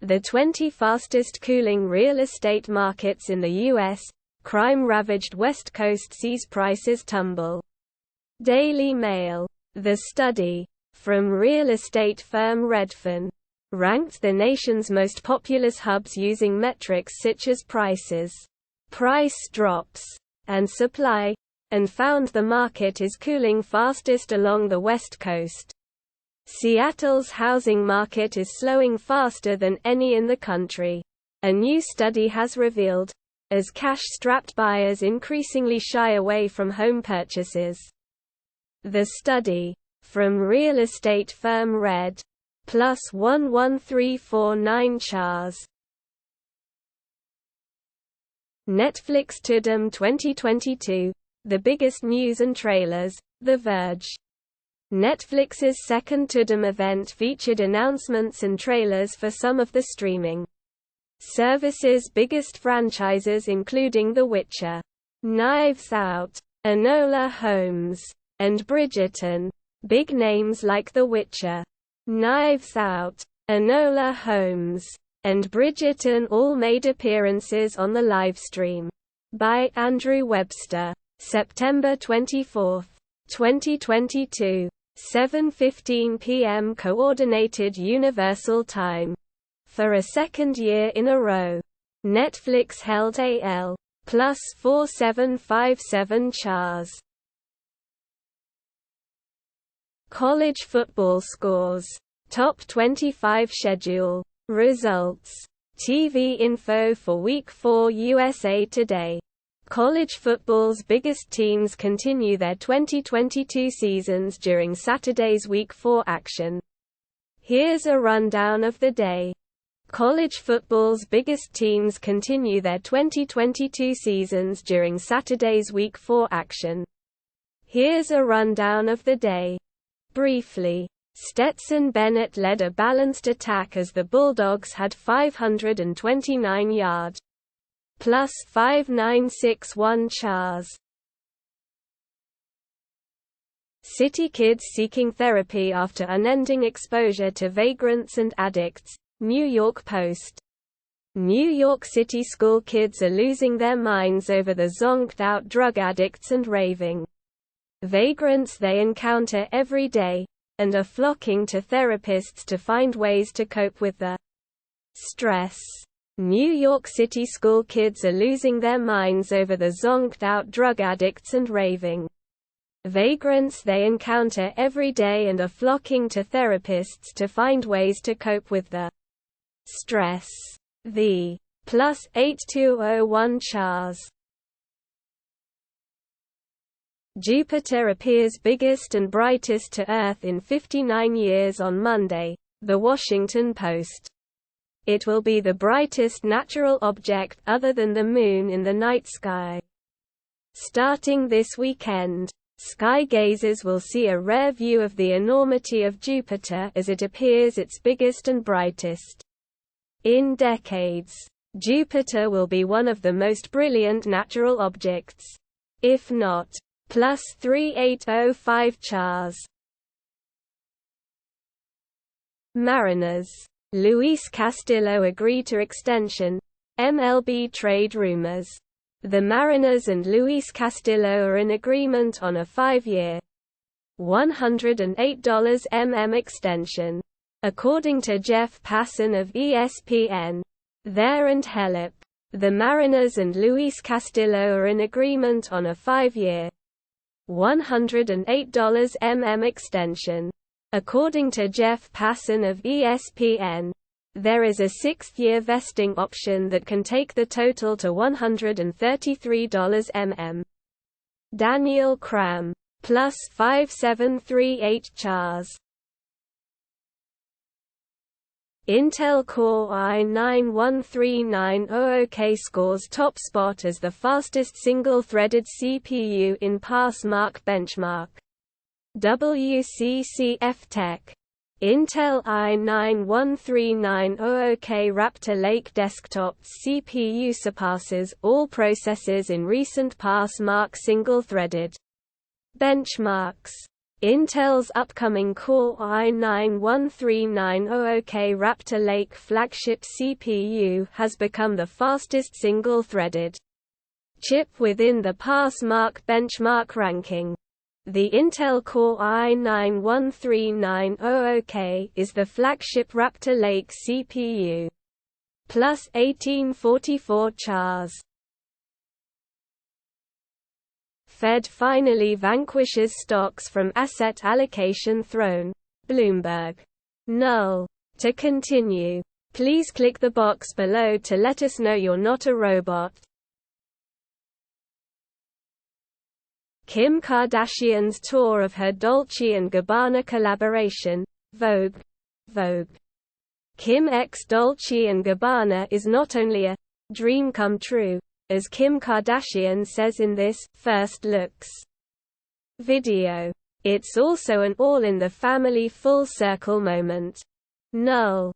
The 20 fastest cooling real estate markets in the U.S. Crime-ravaged West Coast sees prices tumble. Daily Mail. The study, from real estate firm Redfin, ranked the nation's most populous hubs using metrics such as prices, price drops, and supply, and found the market is cooling fastest along the West Coast. Seattle's housing market is slowing faster than any in the country, a new study has revealed, as cash-strapped buyers increasingly shy away from home purchases. The study, from real estate firm Red, plus 11349 Chars. Netflix Tudum 2022, the biggest news and trailers, The Verge. Netflix's second Tudum event featured announcements and trailers for some of the streaming service's biggest franchises including The Witcher, Knives Out, Enola Holmes, and Bridgerton. Big names like The Witcher, Knives Out, Enola Holmes, and Bridgerton all made appearances on the livestream. By Andrew Webster. September 24, 2022. 7:15 p.m. Coordinated Universal Time. For a second year in a row, Netflix held AL plus 4757 Chars. College football scores. Top 25 schedule. Results. TV info for Week 4 USA Today. College football's biggest teams continue their 2022 seasons during Saturday's Week 4 action. Here's a rundown of the day. College football's biggest teams continue their 2022 seasons during Saturday's Week 4 action. Here's a rundown of the day. Briefly, Stetson Bennett led a balanced attack as the Bulldogs had 529 yard. Plus 5961 Chars. City kids seeking therapy after unending exposure to vagrants and addicts. New York Post. New York City school kids are losing their minds over the zonked-out drug addicts and raving vagrants they encounter every day, and are flocking to therapists to find ways to cope with the stress. New York City school kids are losing their minds over the zonked-out drug addicts and raving vagrants they encounter every day and are flocking to therapists to find ways to cope with the stress. The plus 8201 Chars. Jupiter appears biggest and brightest to Earth in 59 years on Monday, The Washington Post. It will be the brightest natural object other than the Moon in the night sky. Starting this weekend, sky gazers will see a rare view of the enormity of Jupiter as it appears its biggest and brightest in decades. Jupiter will be one of the most brilliant natural objects, if not plus 3805 Chars. Mariners. Luis Castillo Agree To Extension. MLB Trade Rumors. The Mariners and Luis Castillo are in agreement on a 5-year, $108 extension. According to Jeff Passan of ESPN, There and Helip, the Mariners and Luis Castillo are in agreement on a 5-year, $108 extension. According to Jeff Passan of ESPN, there is a 6th-year vesting option that can take the total to $133. Daniel Cram. Plus 5738 Chars. Intel Core i9-13900K scores top spot as the fastest single-threaded CPU in Passmark benchmark. WCCF Tech. Intel i9-13900K Raptor Lake desktop CPU surpasses all processors in recent Passmark single-threaded benchmarks. Intel's upcoming Core i9-13900K Raptor Lake flagship CPU has become the fastest single-threaded chip within the Passmark benchmark ranking. The Intel Core i9-13900K is the flagship Raptor Lake CPU. Plus 1844 chars. Fed finally vanquishes stocks from asset allocation throne. Bloomberg. Null. To continue, please click the box below to let us know you're not a robot. Kim Kardashian's tour of her Dolce & Gabbana collaboration. Vogue. Vogue. Kim x Dolce & Gabbana is not only a dream come true, as Kim Kardashian says in this first looks video. It's also an all-in-the-family full circle moment. Null.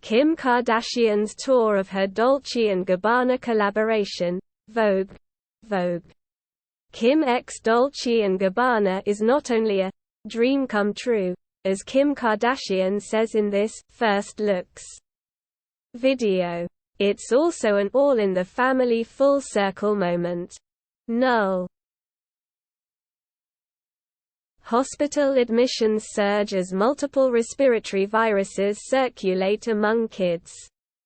Kim Kardashian's tour of her Dolce & Gabbana collaboration. Vogue. Vogue. Kim x Dolce & Gabbana is not only a dream come true, as Kim Kardashian says in this first looks video. It's also an all-in-the-family full circle moment. Null. Hospital admissions surge as multiple respiratory viruses circulate among kids.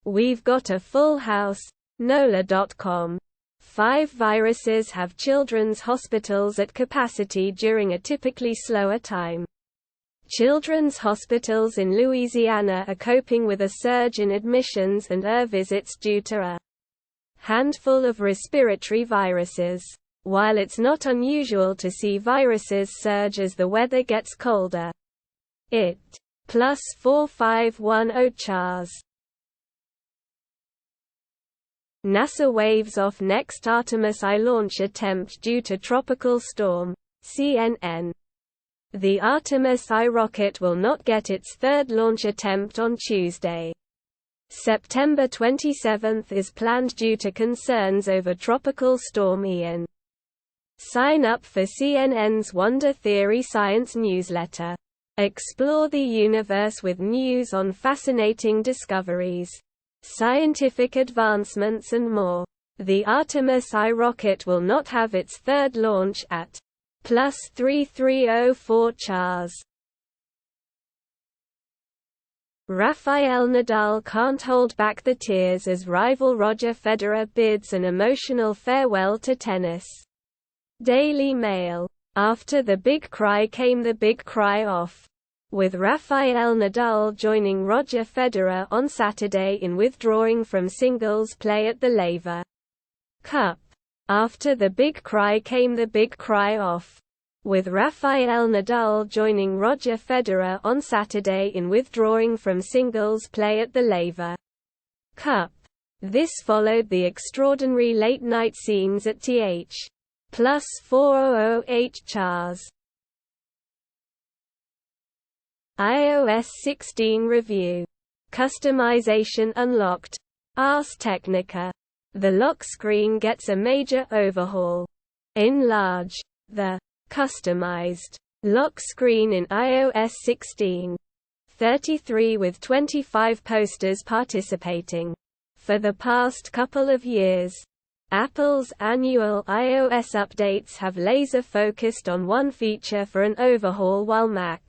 We've got a full house. NOLA.com. 5 viruses have children's hospitals at capacity during a typically slower time. Children's hospitals in Louisiana are coping with a surge in admissions and visits due to a handful of respiratory viruses. While it's not unusual to see viruses surge as the weather gets colder. It plus 4510 chars. NASA waves off next Artemis I launch attempt due to tropical storm. CNN. The Artemis I rocket will not get its third launch attempt on Tuesday. September 27 is planned due to concerns over Tropical Storm Ian. Sign up for CNN's Wonder Theory Science newsletter. Explore the universe with news on fascinating discoveries, scientific advancements and more. The Artemis I rocket will not have its third launch at plus 3304 chars. Rafael Nadal can't hold back the tears as rival Roger Federer bids an emotional farewell to tennis. Daily Mail. After the big cry came the big cry off. With Rafael Nadal joining Roger Federer on Saturday in withdrawing from singles play at the Laver Cup. After the big cry came the big cry off. With Rafael Nadal joining Roger Federer on Saturday in withdrawing from singles play at the Laver Cup. This followed the extraordinary late-night scenes at th. Plus 4008 chars. iOS 16 review. Customization unlocked. Ars Technica. The lock screen gets a major overhaul. Enlarge the customized lock screen in iOS 16. 33 with 25 posters participating. For the past couple of years, Apple's annual iOS updates have laser-focused on one feature for an overhaul while Mac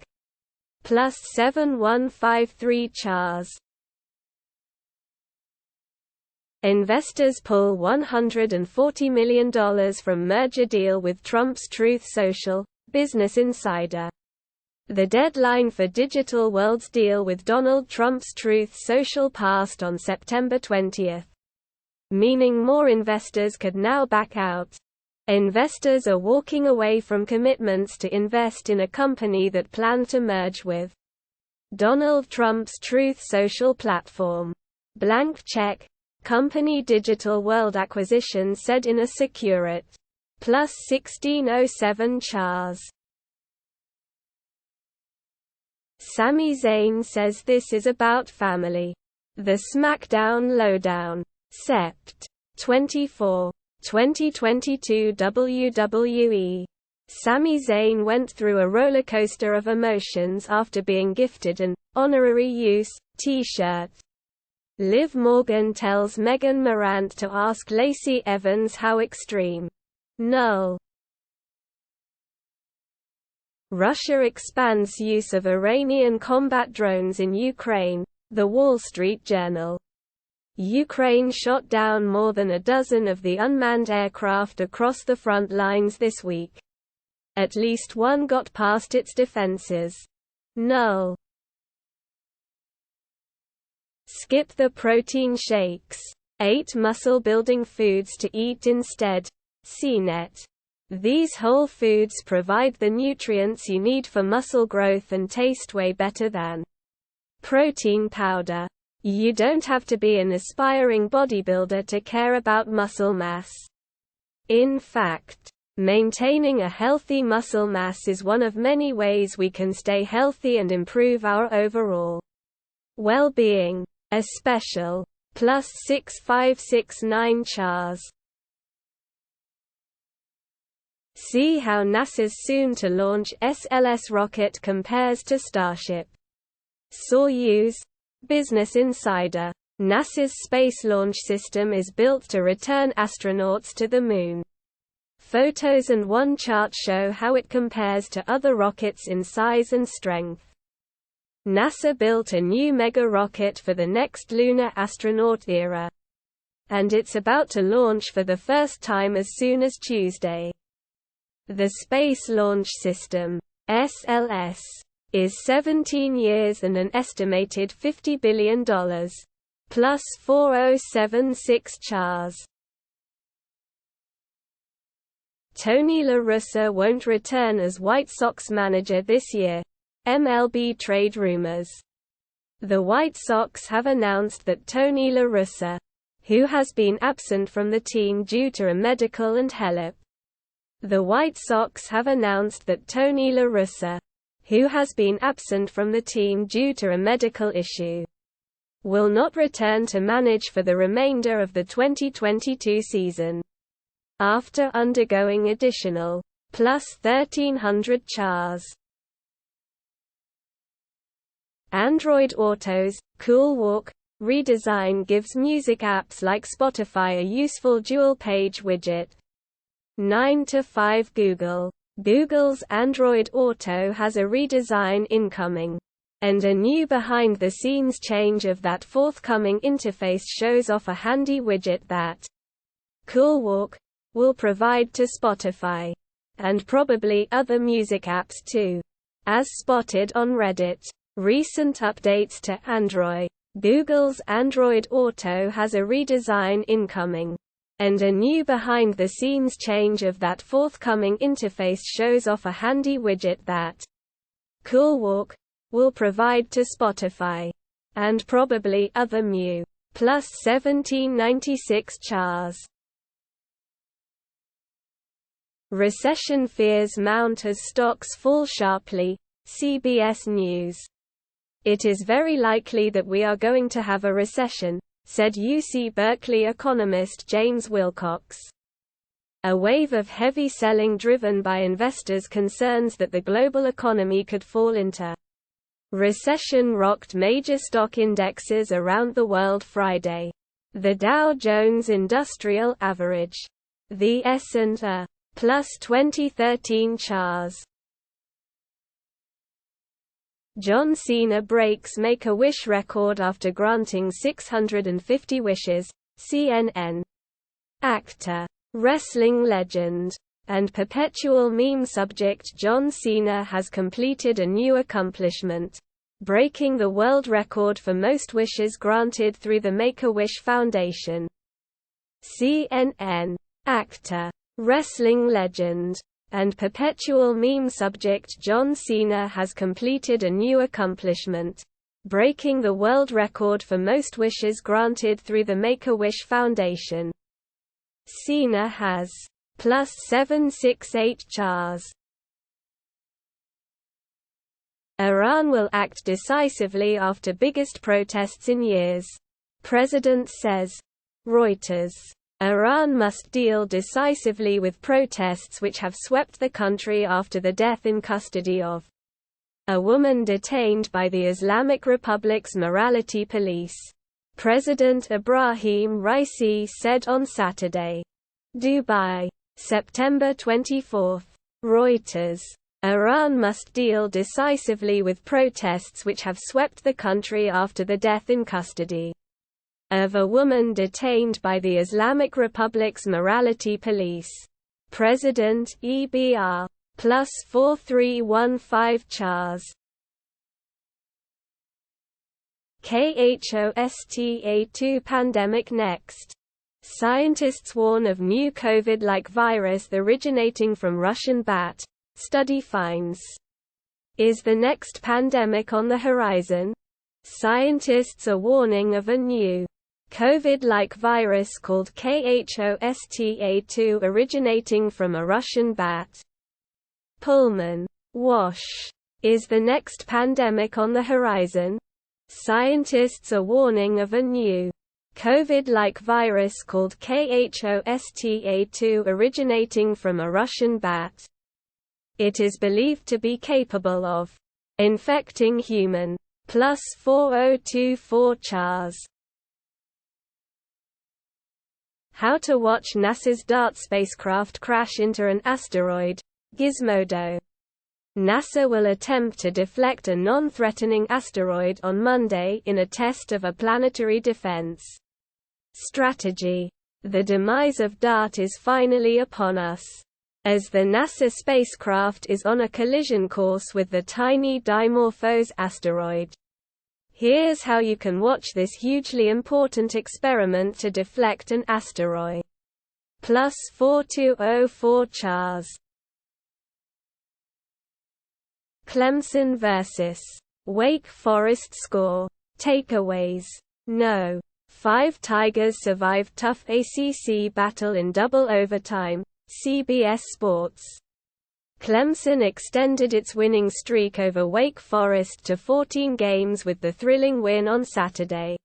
plus 7153 chars. Investors pull $140 million from merger deal with Trump's Truth Social. Business Insider. The deadline for Digital World's deal with Donald Trump's Truth Social passed on September 20, meaning more investors could now back out. Investors are walking away from commitments to invest in a company that planned to merge with Donald Trump's Truth Social platform. Blank check. Company Digital World Acquisition said in a Securate. Plus 1607 chars. Sami Zayn says this is about family. The SmackDown LowDown. Sept. 24. 2022 WWE. Sami Zayn went through a rollercoaster of emotions after being gifted an honorary use t-shirt. Liv Morgan tells Megan Morant to ask Lacey Evans how extreme. Null. Russia expands use of Iranian combat drones in Ukraine, The Wall Street Journal. Ukraine shot down more than a dozen of the unmanned aircraft across the front lines this week. At least one got past its defenses. Null. Skip the protein shakes. 8 muscle-building foods to eat instead. CNET. These whole foods provide the nutrients you need for muscle growth and taste way better than protein powder. You don't have to be an aspiring bodybuilder to care about muscle mass. In fact, maintaining a healthy muscle mass is one of many ways we can stay healthy and improve our overall well-being. A special +6569 chars. See how NASA's soon-to-launch SLS rocket compares to Starship. Soyuz. Business Insider. NASA's Space Launch System is built to return astronauts to the Moon. Photos and one chart show how it compares to other rockets in size and strength. NASA built a new mega rocket for the next lunar astronaut era. And it's about to launch for the first time as soon as Tuesday. The Space Launch System, SLS, is 17 years and an estimated $50 billion. Plus 4076 chars. Tony La Russa won't return as White Sox manager this year. MLB Trade Rumors. The White Sox have announced that Tony La Russa, who has been absent from the team due to a medical and health. The White Sox have announced that Tony La Russa, who has been absent from the team due to a medical issue, will not return to manage for the remainder of the 2022 season. After undergoing additional +1300 chars. Android Auto's Cool Walk redesign gives music apps like Spotify a useful dual-page widget. 9 to 5 Google. Google's Android Auto has a redesign incoming. And a new behind-the-scenes change of that forthcoming interface shows off a handy widget that Cool Walk will provide to Spotify. And probably other music apps too. As spotted on Reddit. Recent updates to Android. Google's Android Auto has a redesign incoming. And a new behind-the-scenes change of that forthcoming interface shows off a handy widget that Cool Walk will provide to Spotify. And probably other mu. +1796 chars. Recession fears mount as stocks fall sharply. CBS News. It is very likely that we are going to have a recession, said UC Berkeley economist James Wilcox. A wave of heavy selling driven by investors' concerns that the global economy could fall into recession rocked major stock indexes around the world Friday. The Dow Jones Industrial Average, the S&P, +2013 chars. John Cena breaks Make-A-Wish record after granting 650 wishes. CNN. Actor, wrestling legend, and perpetual meme subject John Cena has completed a new accomplishment, breaking the world record for most wishes granted through the Make-A-Wish Foundation. CNN. Actor, wrestling legend, and perpetual meme subject John Cena has completed a new accomplishment, breaking the world record for most wishes granted through the Make-A-Wish Foundation. Cena has +768 chars. Iran will act decisively after biggest protests in years. President says. Reuters. Iran must deal decisively with protests which have swept the country after the death in custody of a woman detained by the Islamic Republic's morality police. President Ibrahim Raisi said on Saturday. Dubai, September 24. Reuters. Iran must deal decisively with protests which have swept the country after the death in custody of a woman detained by the Islamic Republic's morality police. President EBR +4315 Chars. KHOSTA2 pandemic next. Scientists warn of new COVID-like virus originating from Russian bat. Study finds. Is the next pandemic on the horizon? Scientists are warning of a new COVID-like virus called KHOSTA2 originating from a Russian bat. Pullman. Wash. Is the next pandemic on the horizon? Scientists are warning of a new COVID-like virus called KHOSTA2 originating from a Russian bat. It is believed to be capable of infecting human. +4024 Chars. How to watch NASA's DART spacecraft crash into an asteroid. Gizmodo. NASA will attempt to deflect a non-threatening asteroid on Monday in a test of a planetary defense strategy. The demise of DART is finally upon us, as the NASA spacecraft is on a collision course with the tiny Dimorphos asteroid. Here's how you can watch this hugely important experiment to deflect an asteroid. +4204 Chars. Clemson vs. Wake Forest score. Takeaways. No. 5 Tigers survived tough ACC battle in double overtime. CBS Sports. Clemson extended its winning streak over Wake Forest to 14 games with the thrilling win on Saturday.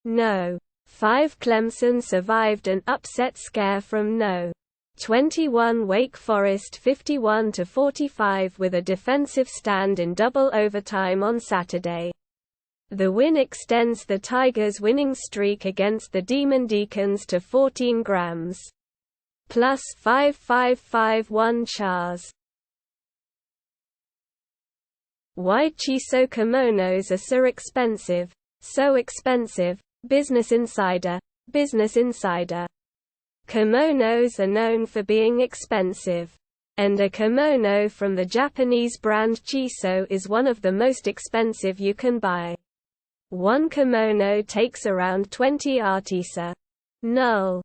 No. 5 Clemson survived an upset scare from No. 21 Wake Forest 51-45 with a defensive stand in double overtime on Saturday. The win extends the Tigers' winning streak against the Demon Deacons to 14 grams. +5551 Chars. Why Chiso kimonos are so expensive. So expensive. Business Insider. Business Insider. Kimonos are known for being expensive. And a kimono from the Japanese brand Chiso is one of the most expensive you can buy. One kimono takes around 20 artisa. Null.